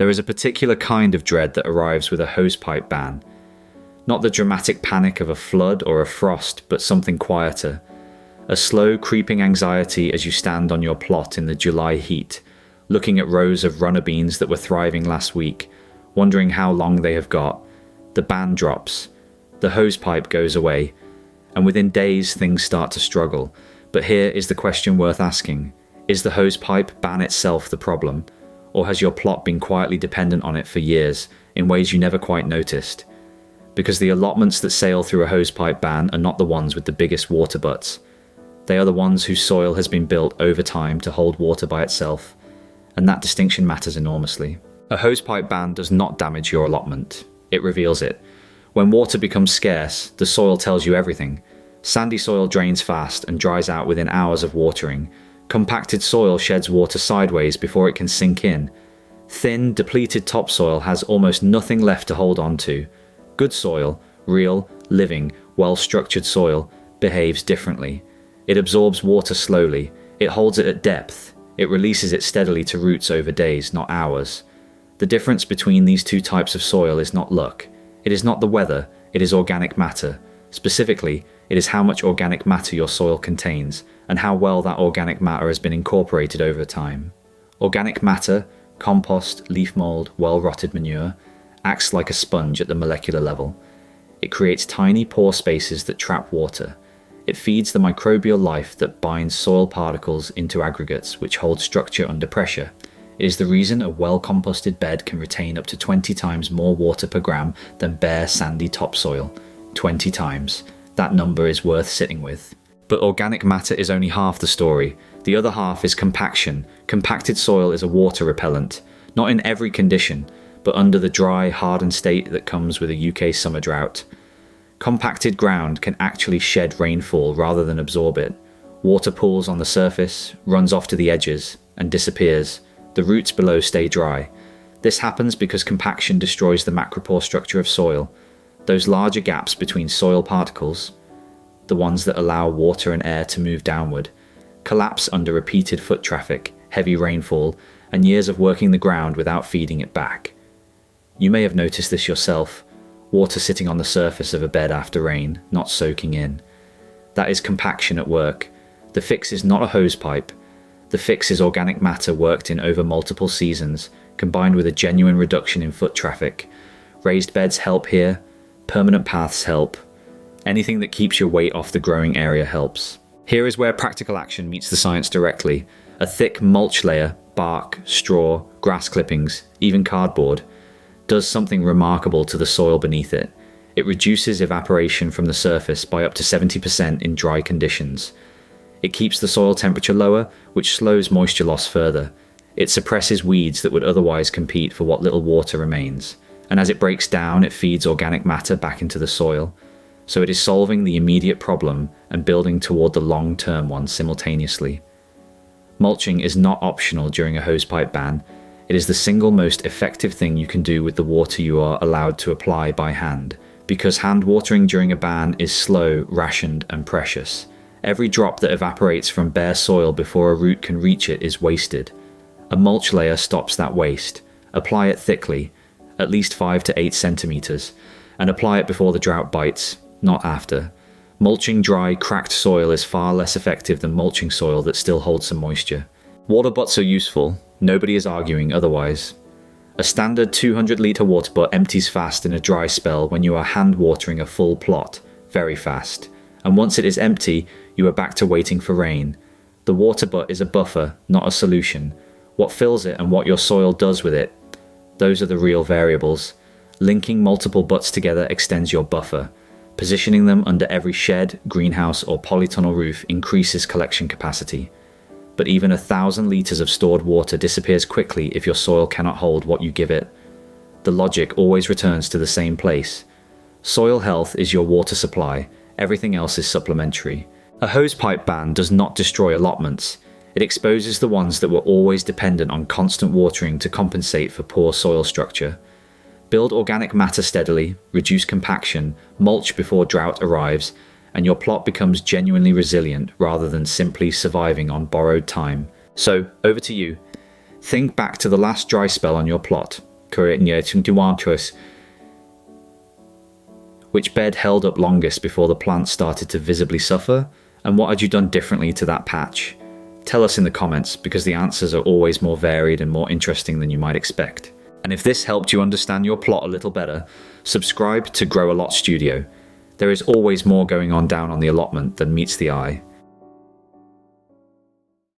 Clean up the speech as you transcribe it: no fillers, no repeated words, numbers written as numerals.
There is a particular kind of dread that arrives with a hosepipe ban. Not the dramatic panic of a flood or a frost, but something quieter. A slow, creeping anxiety as you stand on your plot in the July heat, looking at rows of runner beans that were thriving last week, wondering how long they have got. The ban drops. The hosepipe goes away. And within days, things start to struggle. But here is the question worth asking. Is the hosepipe ban itself the problem? Or has your plot been quietly dependent on it for years, in ways you never quite noticed? Because the allotments that sail through a hosepipe ban are not the ones with the biggest water butts. They are the ones whose soil has been built over time to hold water by itself, and that distinction matters enormously. A hosepipe ban does not damage your allotment, it reveals it. When water becomes scarce, the soil tells you everything. Sandy soil drains fast and dries out within hours of watering. Compacted soil sheds water sideways before it can sink in. Thin, depleted topsoil has almost nothing left to hold on to. Good soil, real, living, well-structured soil, behaves differently. It absorbs water slowly. It holds it at depth. It releases it steadily to roots over days, not hours. The difference between these two types of soil is not luck. It is not the weather, it is organic matter. Specifically, it is how much organic matter your soil contains, and how well that organic matter has been incorporated over time. Organic matter, compost, leaf mold, well-rotted manure, acts like a sponge at the molecular level. It creates tiny pore spaces that trap water. It feeds the microbial life that binds soil particles into aggregates, which hold structure under pressure. It is the reason a well-composted bed can retain up to 20 times more water per gram than bare sandy topsoil. 20 times. That number is worth sitting with. But organic matter is only half the story. The other half is compaction. Compacted soil is a water repellent. Not in every condition, but under the dry, hardened state that comes with a UK summer drought. Compacted ground can actually shed rainfall rather than absorb it. Water pools on the surface, runs off to the edges, and disappears. The roots below stay dry. This happens because compaction destroys the macropore structure of soil. Those larger gaps between soil particles, the ones that allow water and air to move downward, collapse under repeated foot traffic, heavy rainfall, and years of working the ground without feeding it back. You may have noticed this yourself, water sitting on the surface of a bed after rain, not soaking in. That is compaction at work. The fix is not a hosepipe. The fix is organic matter worked in over multiple seasons, combined with a genuine reduction in foot traffic. Raised beds help here. Permanent paths help. Anything that keeps your weight off the growing area helps. Here is where practical action meets the science directly. A thick mulch layer, bark, straw, grass clippings, even cardboard, does something remarkable to the soil beneath it. It reduces evaporation from the surface by up to 70% in dry conditions. It keeps the soil temperature lower, which slows moisture loss further. It suppresses weeds that would otherwise compete for what little water remains. And as it breaks down, it feeds organic matter back into the soil. So it is solving the immediate problem and building toward the long-term one simultaneously. Mulching is not optional during a hosepipe ban. It is the single most effective thing you can do with the water you are allowed to apply by hand, because hand watering during a ban is slow, rationed, and precious. Every drop that evaporates from bare soil before a root can reach it is wasted. A mulch layer stops that waste. Apply it thickly, at least 5 to 8 centimeters, and apply it before the drought bites, not after. Mulching dry, cracked soil is far less effective than mulching soil that still holds some moisture. Water butts are useful. Nobody is arguing otherwise. A standard 200-litre water butt empties fast in a dry spell when you are hand watering a full plot, very fast. And once it is empty, you are back to waiting for rain. The water butt is a buffer, not a solution. What fills it and what your soil does with it, those are the real variables. Linking multiple butts together extends your buffer. Positioning them under every shed, greenhouse, or polytunnel roof increases collection capacity. But even 1,000 litres of stored water disappears quickly if your soil cannot hold what you give it. The logic always returns to the same place. Soil health is your water supply, everything else is supplementary. A hosepipe ban does not destroy allotments. It exposes the ones that were always dependent on constant watering to compensate for poor soil structure. Build organic matter steadily, reduce compaction, mulch before drought arrives, and your plot becomes genuinely resilient rather than simply surviving on borrowed time. So, over to you. Think back to the last dry spell on your plot. Which bed held up longest before the plants started to visibly suffer? And what had you done differently to that patch? Tell us in the comments, because the answers are always more varied and more interesting than you might expect. And if this helped you understand your plot a little better, subscribe to Grow a Lot Studio. There is always more going on down on the allotment than meets the eye.